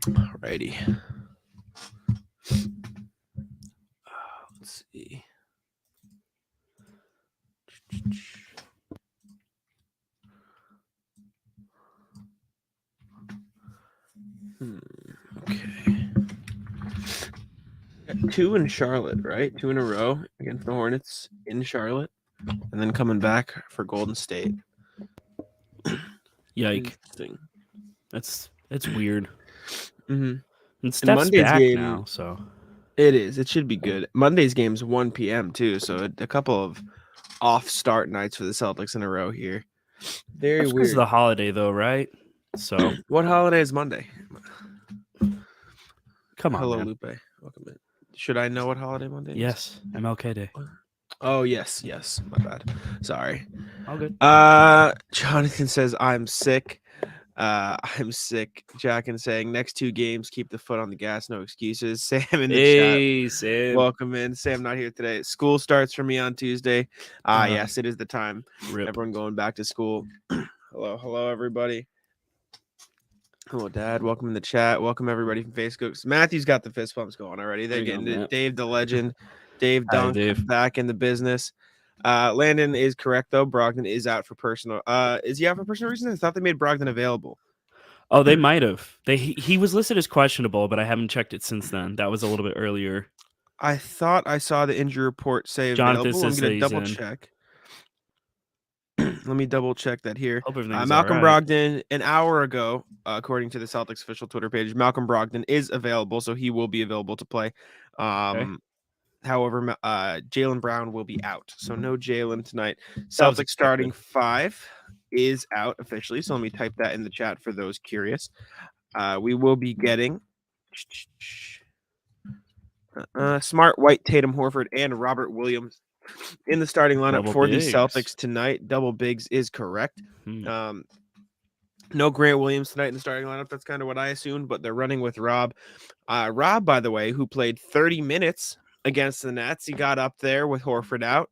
Alrighty. Let's see. Okay. Got 2 in Charlotte, right? 2 in a row against the Hornets in Charlotte, and then coming back for Golden State. Yike. Interesting. It's weird. Mm-hmm. And And Steph's Monday's back game, now, so it is. It should be good. Monday's game's 1 p.m. too, so a couple of off start nights for the Celtics in a row here. Very that's because of weird. the holiday, though, right? So What holiday is Monday? come on, Hello, man. Lupe. Welcome in. Should I know what holiday Monday is? Yes, MLK Day. Oh, yes. My bad. Sorry. All good. Jonathan says, I'm sick. I'm sick. Jackin saying, next 2 games, keep the foot on the gas, no excuses. Sam in the chat. Hey, Sam. Welcome in. Sam not here today. School starts for me on Tuesday. Yes, it is the time. Rip. Everyone going back to school. Hello, everybody. Hello, Dad. Welcome in the chat. Welcome everybody from Facebook. Matthew's got the fist bumps going already. They're getting it. Dave the legend. Dave Hi, Dunk Dave. back in the business. Landon is correct though. Brogdon is out for personal. Is he out for personal reasons? I thought they made Brogdon available. Oh, they might have. He was listed as questionable, but I haven't checked it since then. That was a little bit earlier. I thought I saw the injury report say Jonathan available. I'm says gonna he's double in. check. Let me double check that here. Hope everything's Malcolm all right. Brogdon, an hour ago, according to the Celtics official Twitter page, Malcolm Brogdon is available, so he will be available to play. Okay. However, Jaylen Brown will be out, so no Jaylen tonight. That was Celtics starting expected. 5 is out officially, so let me type that in the chat for those curious. We will be getting Smart, White, Tatum, Horford, and Robert Williams in the starting lineup Double for bigs. the Celtics tonight. Double bigs is correct. Hmm. No Grant Williams tonight in the starting lineup. That's kind of what I assumed, but they're running with Rob. Rob, by the way, who played 30 minutes against the Nets. He got up there with Horford out.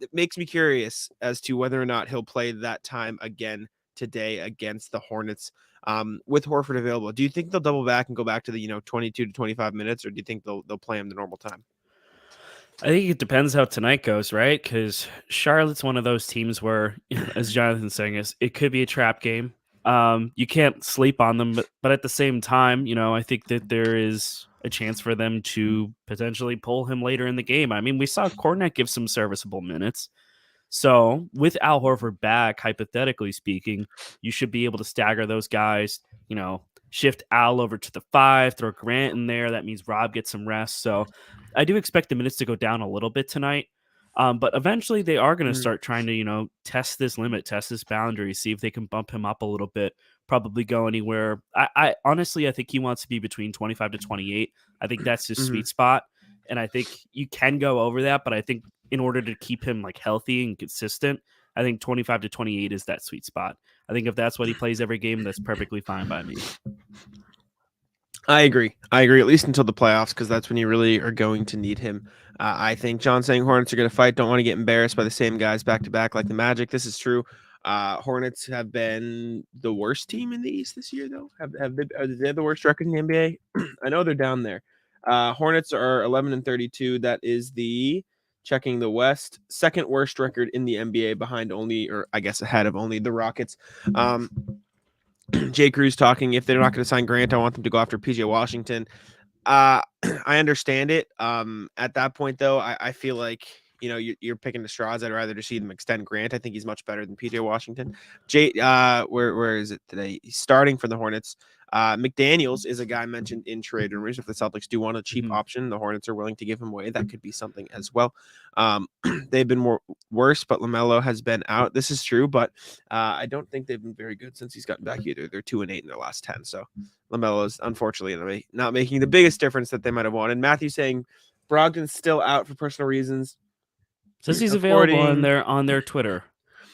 It makes me curious as to whether or not he'll play that time again today against the Hornets with Horford available. Do you think they'll double back and go back to the 22 to 25 minutes, or do you think they'll play him the normal time? I think it depends how tonight goes, right? Because Charlotte's one of those teams where, as Jonathan's saying, it could be a trap game. You can't sleep on them, but at the same time, I think that there is a chance for them to potentially pull him later in the game. I mean, we saw Kornet give some serviceable minutes. So with Al Horford back, hypothetically speaking, you should be able to stagger those guys, shift Al over to the 5, throw Grant in there. That means Rob gets some rest. So I do expect the minutes to go down a little bit tonight. But eventually they are going to start trying to, test this limit, test this boundary, see if they can bump him up a little bit, probably go anywhere. I honestly, I think he wants to be between 25 to 28. I think that's his sweet spot. And I think you can go over that, but I think in order to keep him like healthy and consistent, I think 25 to 28 is that sweet spot. I think if that's what he plays every game, that's perfectly fine by me. I agree. At least until the playoffs, because that's when you really are going to need him. I think John saying Hornets are going to fight. Don't want to get embarrassed by the same guys back to back like the Magic. This is true. Hornets have been the worst team in the East this year, though. Are they the worst record in the NBA? I know they're down there. Hornets are 11-32. That is the checking the West second worst record in the NBA, behind only, or I guess ahead of only, the Rockets. Jay Cruz talking, if they're not going to sign Grant, I want them to go after PJ Washington. I understand it. At that point, though, I feel like you're picking the straws. I'd rather just see them extend Grant. I think he's much better than PJ Washington. Where is it today? He's starting for the Hornets. McDaniels is a guy mentioned in trade rumors. If the Celtics do want a cheap option, the Hornets are willing to give him away. That could be something as well. They've been worse, but LaMelo has been out. This is true, but I don't think they've been very good since he's gotten back either. They're 2-8 in their last 10. So LaMelo is unfortunately not making the biggest difference that they might have wanted. Matthew saying Brogdon's still out for personal reasons. Says he's available on their Twitter,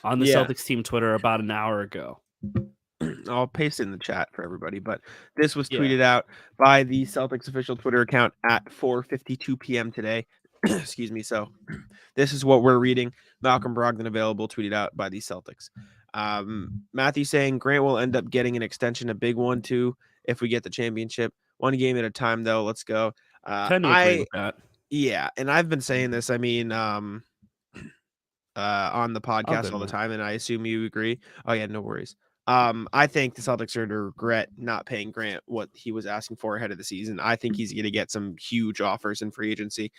on the Celtics team Twitter about an hour ago. I'll paste it in the chat for everybody, but this was tweeted out by the Celtics official Twitter account at 4:52 p.m. today. Excuse me. So this is what we're reading. Malcolm Brogdon available, tweeted out by the Celtics. Matthew saying Grant will end up getting an extension, a big one too. if we get the championship. One game at a time, though. Let's go. Tend to agree with that. Yeah, and I've been saying this. I mean, on the All podcast good, all the man. time, and I assume you agree. Oh yeah, no worries. I think the Celtics are to regret not paying Grant what he was asking for ahead of the season. I think he's going to get some huge offers in free agency,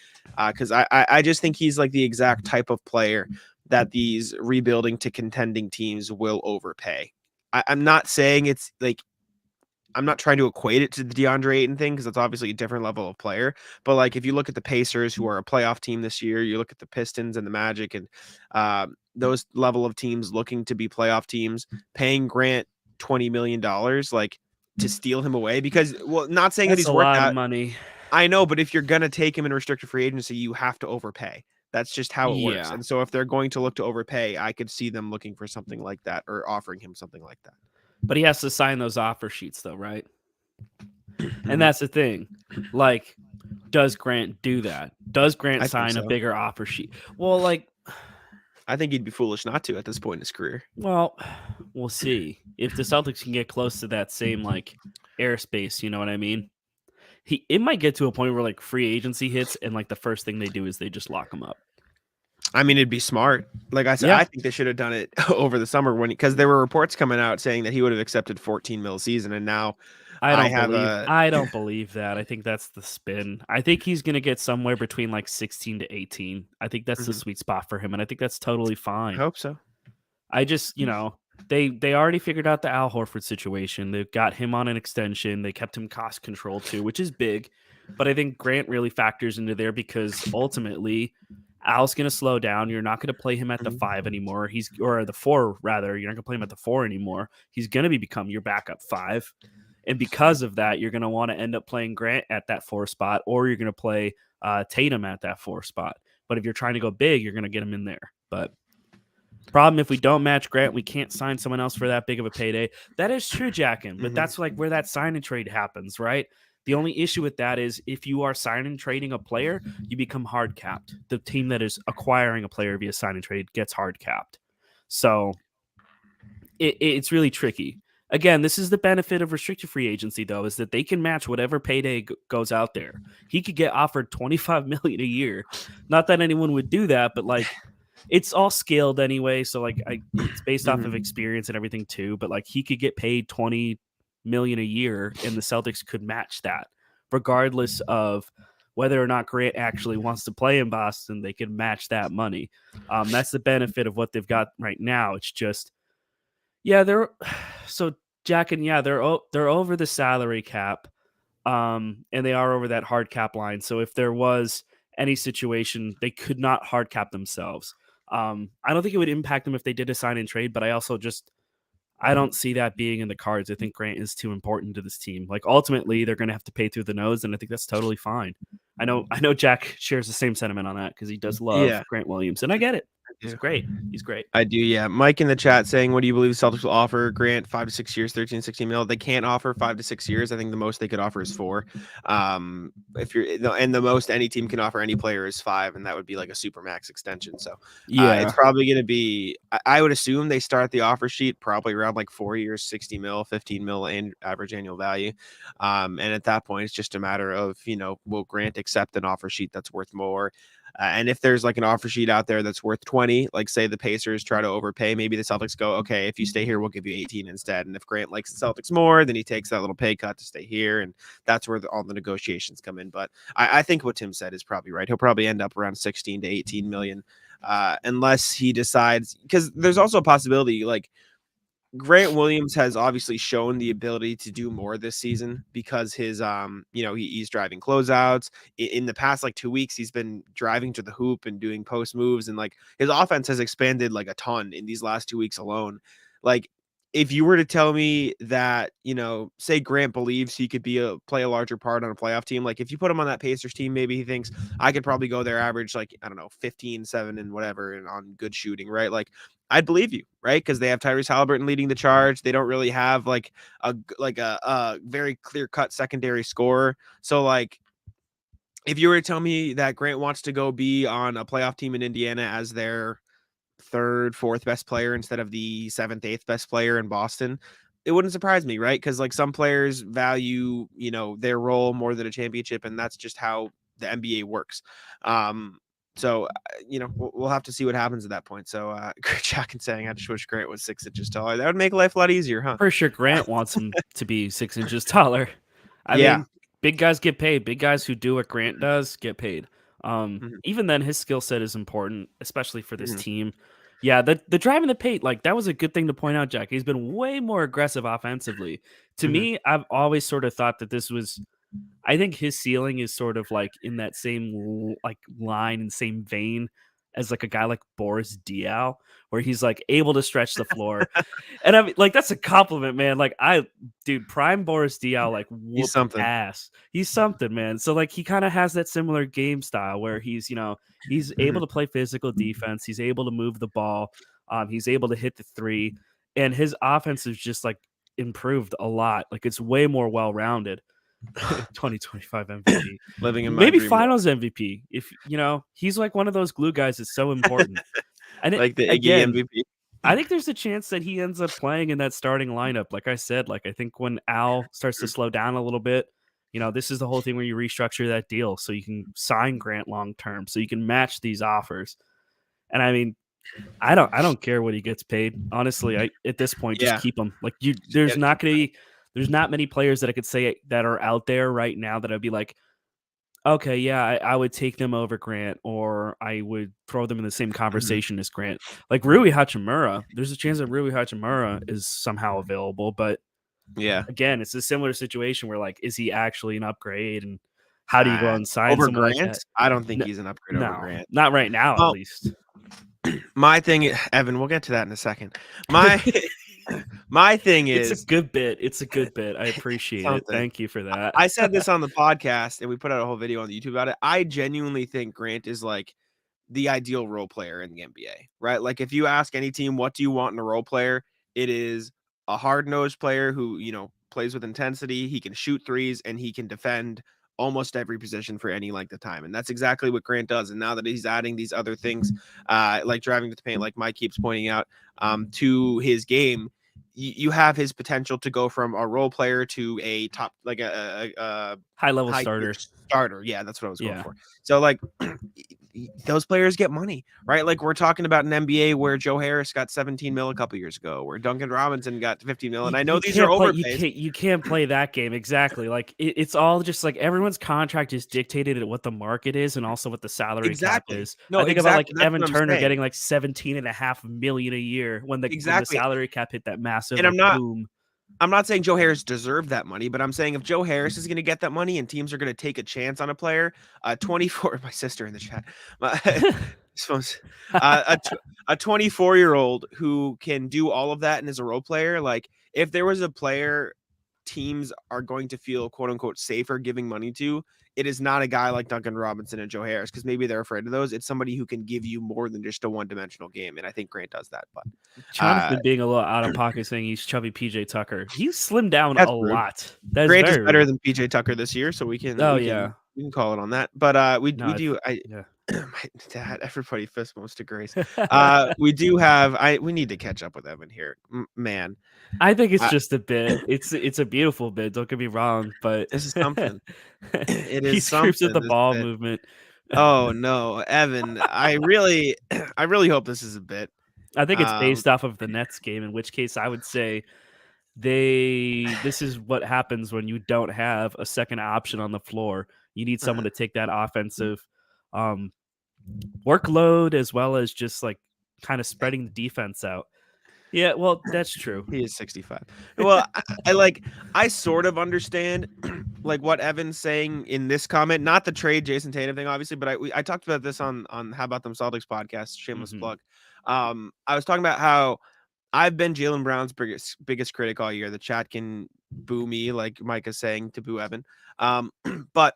because I just think he's like the exact type of player that these rebuilding to contending teams will overpay. I'm not saying it's like I'm not trying to equate it to the DeAndre Ayton thing because that's obviously a different level of player. But like if you look at the Pacers, who are a playoff team this year, you look at the Pistons and the Magic, and those level of teams looking to be playoff teams, paying Grant $20 million like to steal him away because not saying that That's he's a worth lot of that. money. I know, but if you're gonna take him in restricted free agency, you have to overpay. That's just how it works. Yeah, And so if they're going to look to overpay, I could see them looking for something like that or offering him something like that. but he has to sign those offer sheets, though, right? And that's the thing. Like, does Grant do that? Does Grant I think sign a so. bigger offer sheet? Well, like, I think he'd be foolish not to at this point in his career. well, we'll see if the Celtics can get close to that same like airspace. You know what I mean? It might get to a point where like free agency hits and like the first thing they do is they just lock him up. I mean, it'd be smart. Like I said, Yeah. I think they should have done it over the summer because there were reports coming out saying that he would have accepted 14 mil a season, and now I I don't believe that. I think that's the spin. I think he's going to get somewhere between like 16 to 18. I think that's the sweet spot for him, and I think that's totally fine. hope so. I just, they already figured out the Al Horford situation. They've got him on an extension. They kept him cost control too, which is big. But I think Grant really factors into there because ultimately Al's going to slow down. You're not going to play him at the 5 anymore. Or the 4 rather. You're not going to play him at the 4 anymore. He's going to become your backup 5. And because of that, you're going to want to end up playing Grant at that 4 spot, or you're going to play Tatum at that 4 spot. But if you're trying to go big, you're going to get him in there. But problem, if we don't match Grant, we can't sign someone else for that big of a payday. That is true, Jackin, but that's like where that sign and trade happens, right? The only issue with that is if you are signing and trading a player, you become hard capped. The team that is acquiring a player via sign and trade gets hard capped. So it's really tricky. Again, this is the benefit of restricted free agency, though, is that they can match whatever payday goes out there. He could get offered $25 million a year. Not that anyone would do that, but like it's all scaled anyway. So like it's based off of experience and everything too. But like he could get paid $20 million a year, and the Celtics could match that, regardless of whether or not Grant actually wants to play in Boston. They could match that money. That's the benefit of what they've got right now. It's just. Yeah, Jack, and they're over the salary cap, and they are over that hard cap line. So if there was any situation, they could not hard cap themselves. I don't think it would impact them if they did a sign and trade, but I don't see that being in the cards. I think Grant is too important to this team. Like ultimately, they're going to have to pay through the nose, and I think that's totally fine. I know Jack shares the same sentiment on that because he does love Grant Williams, and I get it. He's great. He's great. I do, yeah. Mike in the chat saying, what do you believe the Celtics will offer Grant? 5 to 6 years, 13, 16 mil. They can't offer 5 to 6 years. I think the most they could offer is 4. If you're and the most any team can offer any player is 5, and that would be like a super max extension. So it's probably going to be. I would assume they start the offer sheet probably around like 4 years, 60 mil, 15 mil and average annual value. And at that point, it's just a matter of will Grant accept an offer sheet that's worth more? And if there's like an offer sheet out there that's worth 20, like say the Pacers try to overpay, maybe the Celtics go, okay, if you stay here, we'll give you 18 instead. And if Grant likes the Celtics more, then he takes that little pay cut to stay here. And that's where all the negotiations come in. But I think what Tim said is probably right. He'll probably end up around 16 to 18 million unless he decides, because there's also a possibility like Grant Williams has obviously shown the ability to do more this season because his he's driving closeouts. In the past like 2 weeks he's been driving to the hoop and doing post moves, and like his offense has expanded like a ton in these last 2 weeks alone. Like if you were to tell me that, say Grant believes he could play a larger part on a playoff team, like if you put him on that Pacers team, maybe he thinks I could probably go there average like, I don't know, 15, 7 and whatever and on good shooting, right? Like I'd believe you, right? Because they have Tyrese Halliburton leading the charge. They don't really have like a very clear cut secondary scorer. So like if you were to tell me that Grant wants to go be on a playoff team in Indiana as their third, fourth best player instead of the 7th, 8th best player in Boston, it wouldn't surprise me, right? Because like some players value, their role more than a championship, and that's just how the NBA works. So we'll have to see what happens at that point. So Jack and saying, I just wish Grant was 6 inches taller. That would make life a lot easier, huh? For sure, Grant wants him to be 6 inches taller. I Yeah. mean, big guys get paid. Big guys who do what Grant does get paid. Mhm, Even then, his skill set is important, especially for this mhm, team. Yeah, the drive in the paint, like that was a good thing to point out, Jack. He's been way more aggressive offensively. To mhm. me, I've always sort of thought that this was I think his ceiling is sort of like in that same like line and same vein as like a guy like Boris Diaw, where he's like able to stretch the floor. And I mean, like that's a compliment, man. Like dude, prime Boris Diaw like He's whooped something. ass. He's something, man. So like he kind of has that similar game style where he's able Mhm. to play physical defense. He's able to move the ball. He's able to hit the three, and his offense is just like improved a lot. Like it's way more well rounded. 2025 MVP. Living in my Maybe dream world, finals MVP. If he's like one of those glue guys that's so important. And like the Iggy again, MVP. I think there's a chance that he ends up playing in that starting lineup. Like I said, like I think when Al starts to slow down a little bit, this is the whole thing where you restructure that deal so you can sign Grant long term, so you can match these offers. And I mean, I don't care what he gets paid. Honestly, I at this point just Yeah. keep him. Like Just gotta keep there's not many players that I could say that are out there right now that I'd be like, okay, yeah, I would take them over Grant, or I would throw them in the same Mhm. conversation as Grant. Like Rui Hachimura, there's a chance that Rui Hachimura is somehow available, but Yeah. again, it's a similar situation where like, is he actually an upgrade, and how do you go and sign Over someone like Grant? that? I don't think No, he's an upgrade over no, Grant. not right now, at Well, least. my thing, Evan, we'll get to that in a second. My my thing It's a is good bit. It's a good bit. I appreciate it. something. Thank you for that. I said this on the podcast, and we put out a whole video on YouTube about it. I genuinely think Grant is like the ideal role player in the NBA, right? Like if you ask any team, what do you want in a role player? It is a hard-nosed player who, plays with intensity, he can shoot threes, and he can defend almost every position for any length of time. And that's exactly what Grant does. And now that he's adding these other things, like driving to the paint, like Mike keeps pointing out, to his game, you have his potential to go from a role player to a top, like a High level high tier starter. starter. Yeah, that's what I was going Yeah. for. So like those players get money, right? Like we're talking about an NBA where Joe Harris got 17 mil a couple years ago, where Duncan Robinson got 15 mil. And I know You these are can't play overpays. you can't play that game exactly. Like it's all just like everyone's contract is dictated at what the market is and also what the salary cap Exactly. is. I No, think about like exactly. That's Evan what I'm Turner saying. getting like 17.5 million a year when the Exactly. salary cap hit that massive And like boom. I'm not saying Joe Harris deserved that money, but I'm saying if Joe Harris is going to get that money and teams are going to take a chance on a player, 24, my sister in the chat, this phone's, a 24-year-old who can do all of that and is a role player, like if there was a player teams are going to feel quote unquote safer giving money to, it is not a guy like Duncan Robinson and Joe Harris because maybe they're afraid of those. It's somebody who can give you more than just a one-dimensional game, and I think Grant does that. But uh, Jonathan being a little out of pocket saying he's chubby PJ Tucker. He's slimmed down that's a rude. lot. That is Grant is very better rude. than PJ Tucker this year, so we can Oh we can yeah. we can call it on that. But we No, do I yeah. my dad, everybody fist bumps to Grace. We do have we need to catch up with Evan here. Man, I think it's I, just a bit. It's a beautiful bit. Don't get me wrong, but this is something. It he is screams at something. the This ball bit. movement. Oh no, Evan. I really hope this is a bit. I think it's Um, based off of the Nets game, in which case I would say this is what happens when you don't have a second option on the floor. You need someone to take that offensive um, workload as well as just like kind of spreading the defense out. Yeah, well, that's true. he is 65. Well, I sort of understand like what Evan's saying in this comment, not the trade Jayson Tatum thing, obviously, but I talked about this on How About Them Celtics podcast, shameless Hmm. plug. I was talking about how I've been Jaylen Brown's biggest critic all year. The chat can boo me, like Mike is saying to boo Evan. But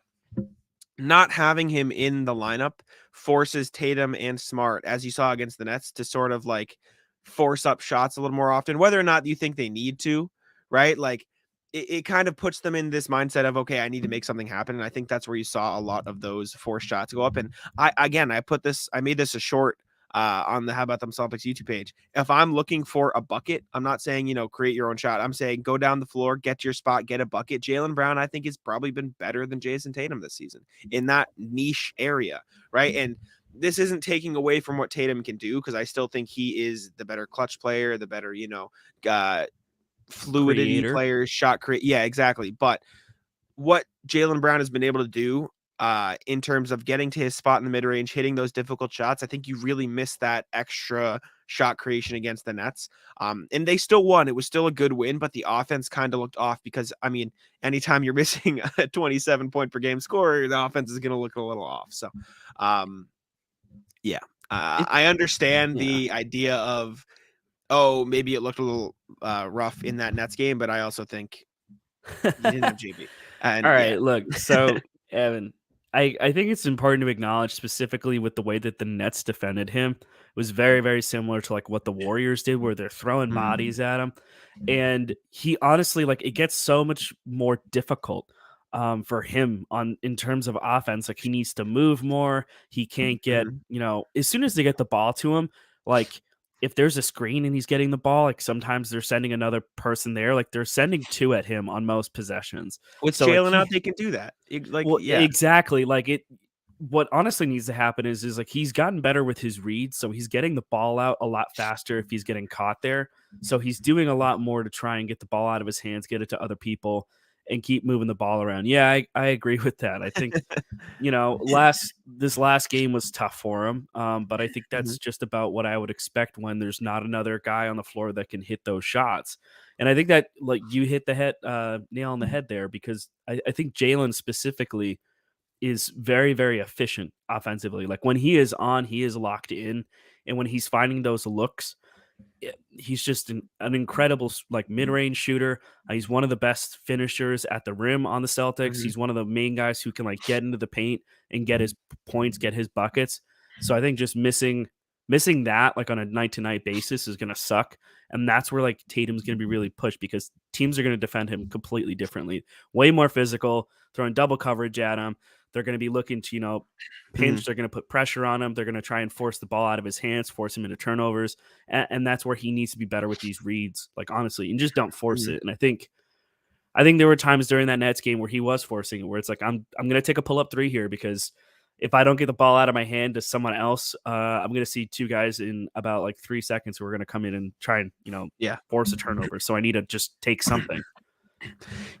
not having him in the lineup forces Tatum and Smart, as you saw against the Nets, to sort of like force up shots a little more often, whether or not you think they need to, right? Like it kind of puts them in this mindset of, okay, I need to make something happen. And I think that's where you saw a lot of those forced shots go up. And I made this a short on the How About Them Celtics YouTube page. If I'm looking for a bucket, I'm not saying, create your own shot. I'm saying go down the floor, get to your spot, get a bucket. Jaylen Brown, I think, has probably been better than Jayson Tatum this season in that niche area, right? And this isn't taking away from what Tatum can do, because I still think he is the better clutch player, the better, fluidity Creator. player, shot create. Yeah, exactly. But what Jaylen Brown has been able to do in terms of getting to his spot in the mid-range, hitting those difficult shots, I think you really miss that extra shot creation against the Nets. And they still won. It was still a good win, but the offense kind of looked off because, anytime you're missing a 27 point per game scorer, the offense is going to look a little off. So, yeah, I understand the idea of, maybe it looked a little rough in that Nets game, but I also think you didn't have JB. And All right, look, so Evan, I think it's important to acknowledge specifically with the way that the Nets defended him was very, very similar to like what the Warriors did, where they're throwing bodies at him. And he honestly, like, it gets so much more difficult for him in terms of offense. Like, he needs to move more. He can't get, as soon as they get the ball to him, like, if there's a screen and he's getting the ball, like sometimes they're sending another person there. Like, they're sending two at him on most possessions. with So like Jaylen out, they can do that. Yeah. exactly. Like what honestly needs to happen is like he's gotten better with his reads, so he's getting the ball out a lot faster if he's getting caught there. So he's doing a lot more to try and get the ball out of his hands, get it to other people, and keep moving the ball around. Yeah, I agree with that. I think this last game was tough for him, but I think that's just about what I would expect when there's not another guy on the floor that can hit those shots. And I think that, like, you hit the nail on the head there, because I think Jaylen specifically is very, very efficient offensively. Like, when he is on, he is locked in, and when he's finding those looks, he's just an incredible like mid-range shooter. He's one of the best finishers at the rim on the Celtics. He's one of the main guys who can like get into the paint and get his points, get his buckets. So I think just missing that like on a night-to-night basis is going to suck. And that's where like Tatum's going to be really pushed, because teams are going to defend him completely differently, way more physical, throwing double coverage at him. They're going to be looking to, pinch. They're going to put pressure on him. They're going to try and force the ball out of his hands, force him into turnovers. And that's where he needs to be better with these reads, like, honestly, and just don't force it. And I think there were times during that Nets game where he was forcing it, where it's like, I'm going to take a pull-up three here, because if I don't get the ball out of my hand to someone else, I'm going to see two guys in about like 3 seconds who are going to come in and try and, force a turnover. So I need to just take something.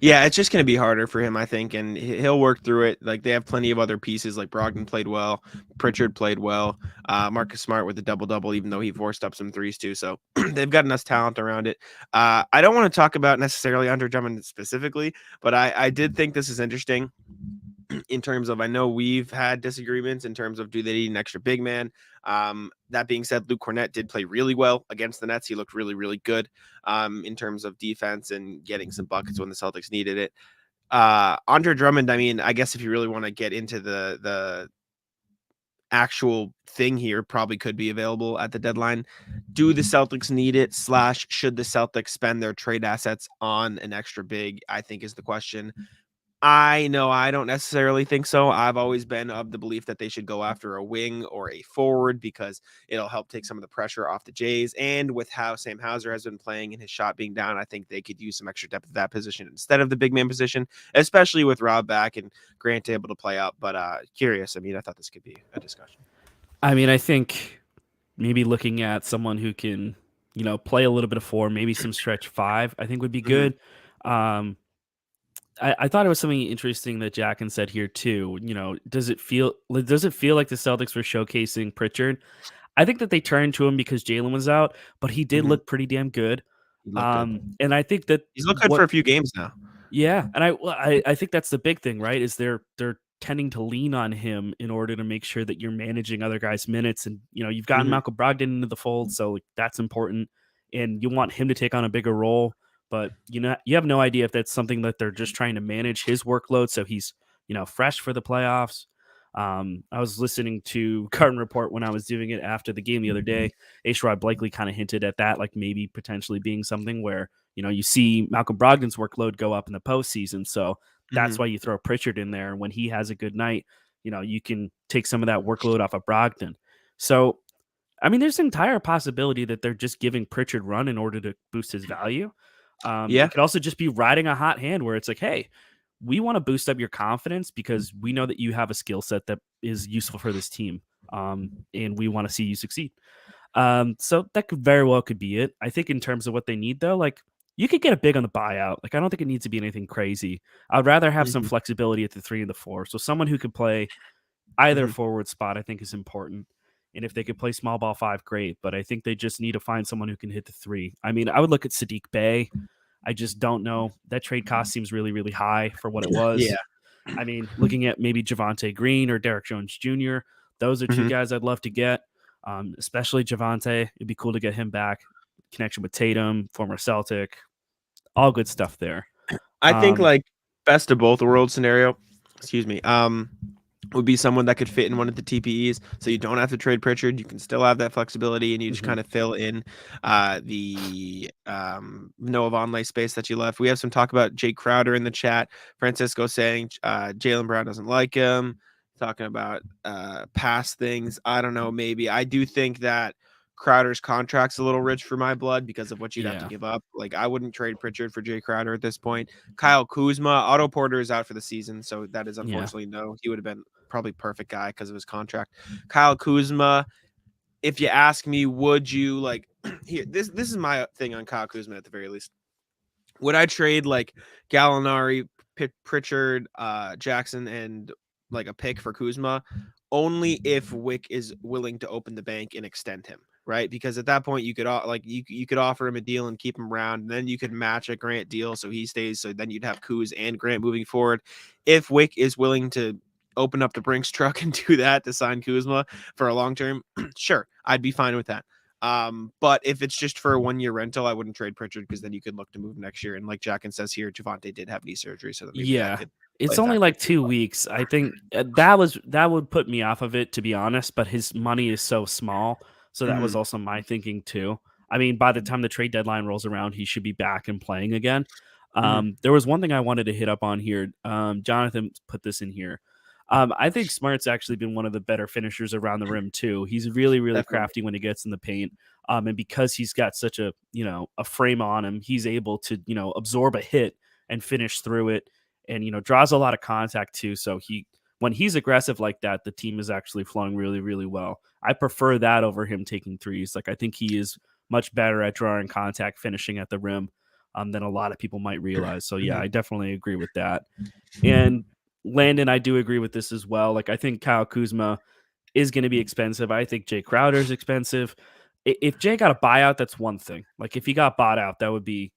Yeah, it's just going to be harder for him, I think, and he'll work through it. Like, they have plenty of other pieces. Like, Brogdon played well, Pritchard played well, Marcus Smart with the double-double, even though he forced up some threes too. So they've got enough talent around it. I don't want to talk about necessarily Andre Drummond specifically, but I did think this is interesting in terms of, I know we've had disagreements in terms of, do they need an extra big man? That being said, Luke Cornett did play really well against the Nets. He looked really, really good in terms of defense and getting some buckets when the Celtics needed it. Andre Drummond, I guess if you really want to get into the actual thing here, probably could be available at the deadline. Do the Celtics need it? / should the Celtics spend their trade assets on an extra big? I think is the question. I know I don't necessarily think so. I've always been of the belief that they should go after a wing or a forward, because it'll help take some of the pressure off the Jays. And with how Sam Hauser has been playing and his shot being down, I think they could use some extra depth at that position instead of the big man position, especially with Rob back and Grant able to play up. But curious. I thought this could be a discussion. I think maybe looking at someone who can, play a little bit of four, maybe some stretch five, I think would be good. I thought it was something interesting that Jacken said here too. Does it feel like the Celtics were showcasing Pritchard? I think that they turned to him because Jaylen was out, but he did look pretty damn good. Good. And I think that he's looked good for a few games now. Yeah, and I think that's the big thing, right? Is they're tending to lean on him in order to make sure that you're managing other guys' minutes, and you've gotten Malcolm Brogdon into the fold, so that's important, and you want him to take on a bigger role. But you have no idea if that's something that they're just trying to manage his workload so he's fresh for the playoffs. I was listening to Garden Report when I was doing it after the game the other day. A-Rod Blakely kind of hinted at that, like maybe potentially being something where you see Malcolm Brogdon's workload go up in the postseason, so that's why you throw Pritchard in there. When he has a good night, you can take some of that workload off of Brogdon. So I mean, there's an entire possibility that they're just giving Pritchard run in order to boost his value. Yeah. It could also just be riding a hot hand where it's like, hey, we want to boost up your confidence because we know that you have a skill set that is useful for this team. And we want to see you succeed. So that could very well could be it. I think in terms of what they need though, like you could get a big on the buyout. Like I don't think it needs to be anything crazy. I'd rather have some Mhm, flexibility at the 3 and the 4. So someone who could play either mhm. forward spot, I think is important. And if they could play small ball 5, great. But I think they just need to find someone who can hit the 3. I mean, I would look at Sadiq Bey. I just don't know. That trade cost seems really, really high for what it Yeah. was. I mean, looking at maybe Javante Green or Derek Jones Jr., those are two Mhm. guys I'd love to get, especially Javante. It'd be cool to get him back. Connection with Tatum, former Celtic, all good stuff there. I think Um, like best of both worlds scenario, excuse me, would be someone that could fit in one of the TPEs, so you don't have to trade Pritchard. You can still have that flexibility, and you just mhm. kind of fill in the Noah Vonleh space that you left. We have some talk about Jake Crowder in the chat. Francisco saying Jaylen Brown doesn't like him. Talking about past things. I don't know. Maybe I do think that Crowder's contract's a little rich for my blood because of what you'd have to Yeah, give up. Like I wouldn't trade Pritchard for Jay Crowder at this point. Kyle Kuzma, Otto Porter is out for the season, so that is yeah, unfortunately no. He would have been probably perfect guy because of his contract. Kyle Kuzma, if you ask me, would you like here? This is my thing on Kyle Kuzma at the very least. Would I trade like Gallinari, Pritchard, Jackson, and like a pick for Kuzma? Only if Wick is willing to open the bank and extend him, right? Because at that point you could like you could offer him a deal and keep him around, and then you could match a Grant deal so he stays. So then you'd have Kuz and Grant moving forward. If Wick is willing to open up the Brinks truck and do that to sign Kuzma for a long term, sure, I'd be fine with that. But if it's just for a 1 year rental, I wouldn't trade Pritchard because then you could look to move next year. And like Jacken says here, Javante did have knee surgery, so that maybe that yeah. could play It's a only factor like too. 2 weeks. I think that would put me off of it to be honest. But his money is so small, so that was Mhm, also my thinking too. I mean, by the time the trade deadline rolls around, he should be back and playing again. mhm, There was one thing I wanted to hit up on here. Jonathan put this in here. I think Smart's actually been one of the better finishers around the rim too. He's really, really definitely. crafty when he gets in the paint. And because he's got such a a frame on him, he's able to absorb a hit and finish through it, and draws a lot of contact too. So when he's aggressive like that, the team is actually flowing really, really well. I prefer that over him taking threes. Like I think he is much better at drawing contact, finishing at the rim, than a lot of people might realize. So yeah, Mhm. I definitely agree with that. And Landon, I do agree with this as well. Like I think Kyle Kuzma is going to be expensive. I think Jay Crowder is expensive. If Jay got a buyout, that's one thing. Like if he got bought out, that would be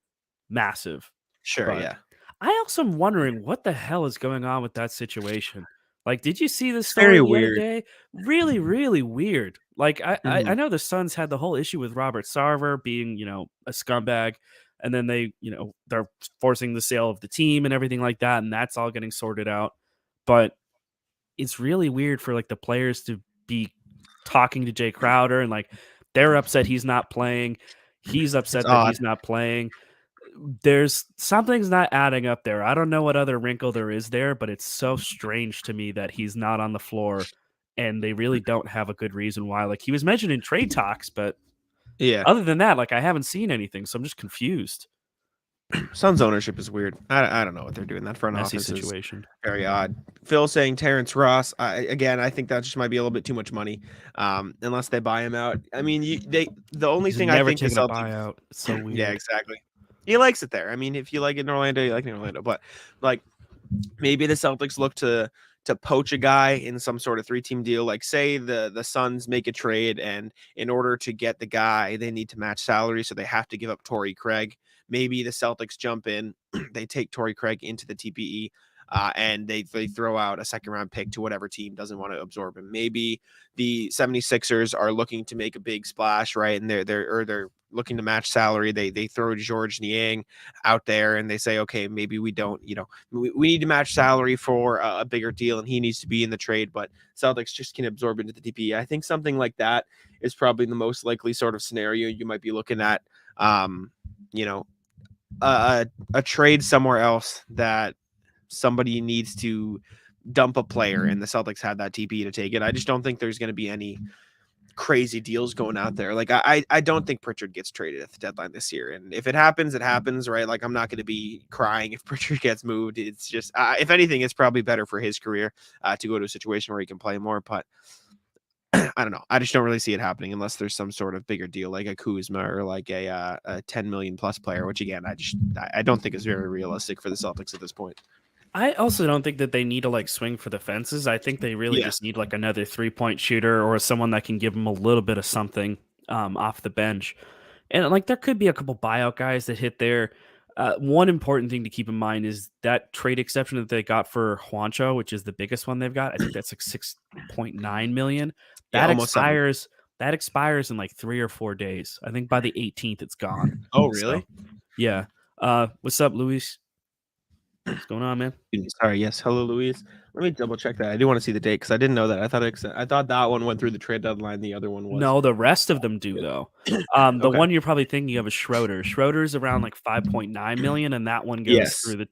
massive. Sure, But yeah. I also am wondering what the hell is going on with that situation. Like, did you see the It's very story the other weird. day? Really, really weird. Like, I Mhm, know the Suns had the whole issue with Robert Sarver being, a scumbag, and then they're forcing the sale of the team and everything like that, and that's all getting sorted out. But it's really weird for like the players to be talking to Jay Crowder and like they're upset he's not playing. He's it's upset that odd. he's not playing. There's something's not adding up there. I don't know what other wrinkle there is there, but it's so strange to me that he's not on the floor and they really don't have a good reason why. Like he was mentioned in trade talks, but Yeah. other than that, like I haven't seen anything, so I'm just confused. Suns ownership is weird. I don't know what they're doing. That front Messy office is situation. very odd. Phil saying Terrence Ross. I think that just might be a little bit too much money. Unless they buy him out. I mean, the only He's thing I never think the taken a Celtics. buyout. It's so Yeah, weird. exactly. He likes it there. I mean, if you like it in Orlando, you like it in Orlando. But like maybe the Celtics look to poach a guy in some sort of 3-team deal. Like say the Suns make a trade, and in order to get the guy, they need to match salary, so they have to give up Torrey Craig. Maybe the Celtics jump in, they take Torrey Craig into the TPE. And they throw out a second round pick to whatever team doesn't want to absorb him. Maybe the 76ers are looking to make a big splash, right? And they're looking to match salary. They throw George Niang out there and they say, okay, maybe we don't, we need to match salary for a bigger deal and he needs to be in the trade, but Celtics just can absorb into the TPE. I think something like that is probably the most likely sort of scenario you might be looking at. Um, you know, a trade somewhere else that somebody needs to dump a player and the Celtics had that TPE to take it. I just don't think there's going to be any crazy deals going out there. Like I don't think Pritchard gets traded at the deadline this year, and if it happens, it happens, right? Like I'm not going to be crying if Pritchard gets moved. It's just if anything, it's probably better for his career to go to a situation where he can play more. But I don't know. I just don't really see it happening unless there's some sort of bigger deal, like a Kuzma or like a 10 million plus player. Which again, I don't think is very realistic for the Celtics at this point. I also don't think that they need to like swing for the fences. I think they really just need like another 3-point shooter or someone that can give them a little bit of something off the bench. And like there could be a couple buyout guys that hit there. One important thing to keep in mind is that trade exception that they got for Juancho, which is the biggest one they've got. I think that's like 6.9 million. Yeah, That almost 7. That expires in like 3 or 4 days. I think by the 18th it's gone. Oh, really? So, yeah. What's up, Luis? What's going on, man? Sorry. Yes. Hello, Luis. Let me double check that. I do want to see the date because I didn't know that. I thought that one went through the trade deadline. The other one was. No, the rest of them do though. The Okay. one you're probably thinking of is Schroeder. Schroeder's around like 5.9 million, and that one goes through the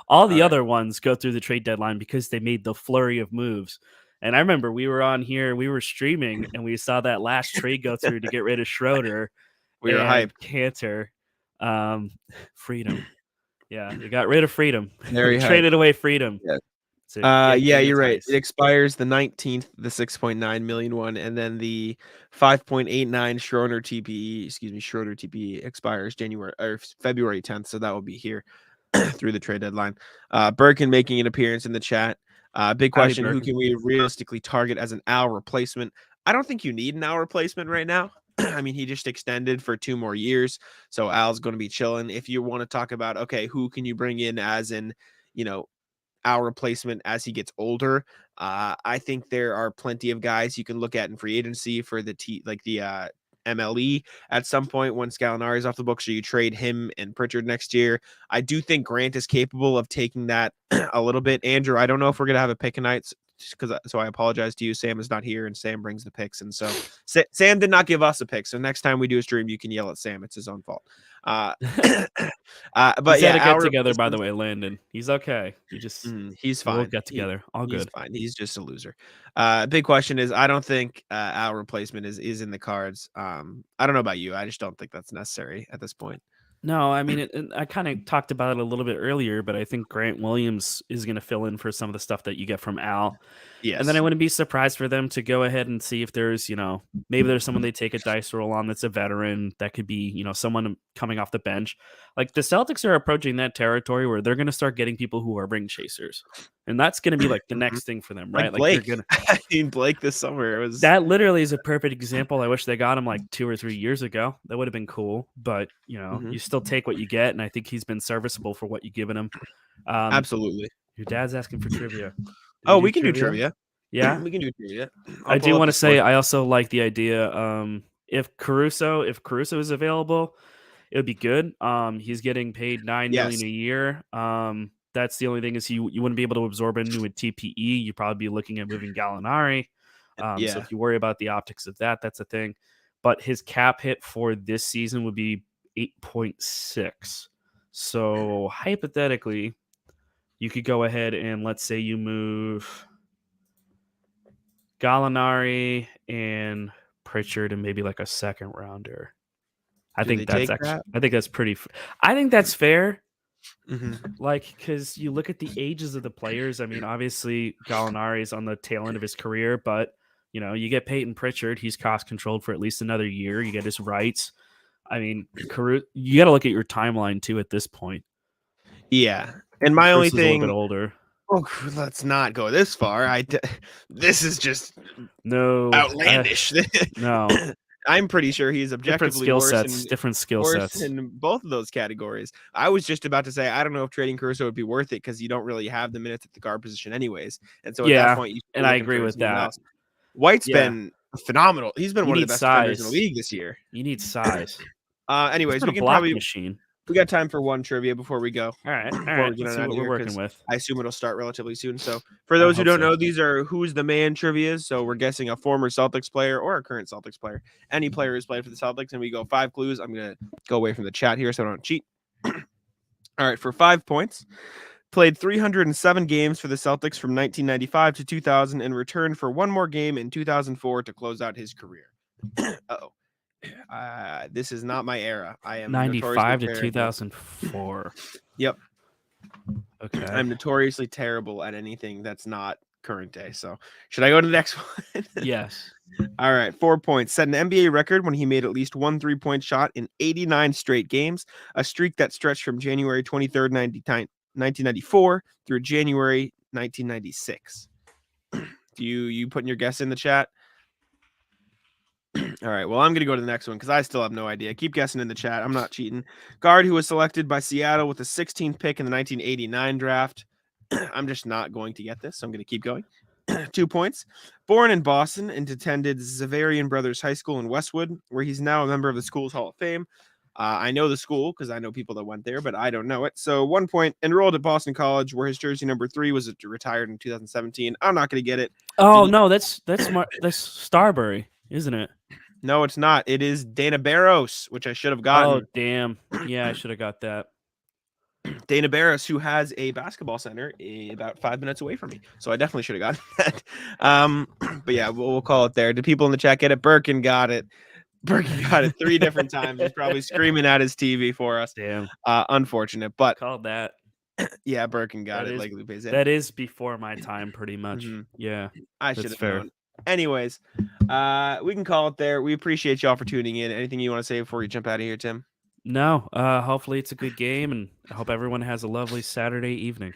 all the other ones go through the trade deadline because they made the flurry of moves. And I remember we were on here, we were streaming, and we saw that last trade go through to get rid of Schroeder. We were hyped. Cantor, Freedom. Yeah, you got rid of Freedom. Very traded away Freedom. Yeah. Yeah, you're right. It expires the 19th, the 6.9 million one, and then the 5.89 Schroeder TPE expires January or February 10th. So that will be here through the trade deadline. Birkin making an appearance in the chat. Big question: who can we realistically target as an Al replacement? I don't think you need an Al replacement right now. I mean, he just extended for 2 more years, so Al's going to be chilling. If you want to talk about, okay, who can you bring in as in, Al replacement as he gets older? I think there are plenty of guys you can look at in free agency for the MLE at some point when Gallinari is off the books, so you trade him and Pritchard next year. I do think Grant is capable of taking that a little bit. Andrew, I don't know if we're gonna have a pick tonight, so I apologize to you. Sam is not here, and Sam brings the picks, and so Sam did not give us a pick. So next time we do a stream, you can yell at Sam. It's his own fault. But he's yeah, get together. By the way, Landon, he's okay. He's fine. We'll get together. All good. He's fine. He's just a loser. Big question is, I don't think Al replacement is in the cards. I don't know about you. I just don't think that's necessary at this point. No, I mean, I kind of talked about it a little bit earlier, but I think Grant Williams is going to fill in for some of the stuff that you get from Al. Yes. And then I wouldn't be surprised for them to go ahead and see if there's, maybe there's someone they take a dice roll on that's a veteran. That could be, someone coming off the bench. Like the Celtics are approaching that territory where they're going to start getting people who are ring chasers. And that's going to be like the next thing for them, right? Like Blake. I mean, Blake this summer. That literally is a perfect example. I wish they got him like 2 or 3 years ago. That would have been cool. But, you still take what you get. And I think he's been serviceable for what you've given him. Absolutely. Your dad's asking for trivia. We can do trivia. Yeah, we can do trivia. I do want to say I also like the idea. If Caruso is available, it would be good. He's getting paid $9 million a year. That's the only thing is you wouldn't be able to absorb into a TPE. You'd probably be looking at moving Gallinari. So if you worry about the optics of that, that's a thing. But his cap hit for this season would be 8.6. So hypothetically, you could go ahead and let's say you move Gallinari and Pritchard and maybe like a second rounder. I think that's pretty. I think that's fair. Mm-hmm. Like, because you look at the ages of the players. I mean, obviously Gallinari is on the tail end of his career, but you get Peyton Pritchard. He's cost controlled for at least another year. You get his rights. I mean, you got to look at your timeline too at this point. Yeah, and my only thing, a little bit older. Oh, let's not go this far. This is just outlandish. No. I'm pretty sure he's objectively different skill sets in both of those categories. I was just about to say, I don't know if trading Caruso would be worth it because you don't really have the minutes at the guard position anyways. And so at that point, I agree with that. Else. White's been phenomenal. He's been one of the best defenders in the league this year. You need size. Anyways, we can machine. We got time for one trivia before we go. All right. Let's see what we're working with. I assume it'll start relatively soon. So for those who don't know, these are Who's the Man trivias. So we're guessing a former Celtics player or a current Celtics player. Any player who's played for the Celtics, and we go 5 clues. I'm going to go away from the chat here so I don't cheat. All right, for 5 points. Played 307 games for the Celtics from 1995 to 2000 and returned for one more game in 2004 to close out his career. Uh-oh. This is not my era. I am 95 to terrible. 2004. Yep. Okay. I'm notoriously terrible at anything that's not current day. So should I go to the next one? Yes. All right. 4 points. Set an NBA record when he made at least one 3-point shot in 89 straight games, a streak that stretched from January 23rd, 1994 through January 1996. Do you putting your guess in the chat? All right. Well, I'm going to go to the next one because I still have no idea. Keep guessing in the chat. I'm not cheating. Guard who was selected by Seattle with the 16th pick in the 1989 draft. I'm just not going to get this, so I'm going to keep going. 2 points. Born in Boston and attended Xaverian Brothers High School in Westwood, where he's now a member of the school's Hall of Fame. I know the school because I know people that went there, but I don't know it. So 1 point. Enrolled at Boston College, where his jersey number 3 was retired in 2017. I'm not going to get it. Oh no, that's Starbury, isn't it? No, it's not. It is Dana Barros, which I should have gotten. Oh damn! Yeah, I should have got that. Dana Barros, who has a basketball center about 5 minutes away from me. So I definitely should have gotten that. But yeah, we'll call it there. Did people in the chat get it? Birkin got it. Birkin got it 3 different times. He's probably screaming at his TV for us. Damn. Unfortunate. But Called that. Yeah, Birkin got it. Like Lupe said. That is before my time, pretty much. Mm-hmm. Yeah. I should have known. Anyways, we can call it there. We appreciate y'all for tuning in. Anything you want to say before you jump out of here, Tim? No. Hopefully it's a good game, and I hope everyone has a lovely Saturday evening.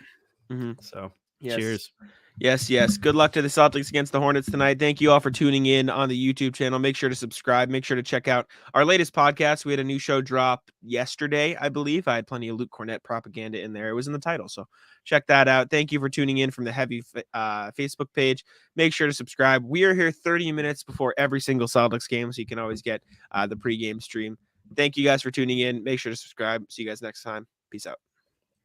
Mm-hmm. So, yes. Cheers. Yes. Good luck to the Celtics against the Hornets tonight. Thank you all for tuning in on the YouTube channel. Make sure to subscribe. Make sure to check out our latest podcast. We had a new show drop yesterday, I believe. I had plenty of Luke Cornett propaganda in there. It was in the title, so check that out. Thank you for tuning in from the Heavy Facebook page. Make sure to subscribe. We are here 30 minutes before every single Celtics game, so you can always get the pregame stream. Thank you guys for tuning in. Make sure to subscribe. See you guys next time. Peace out.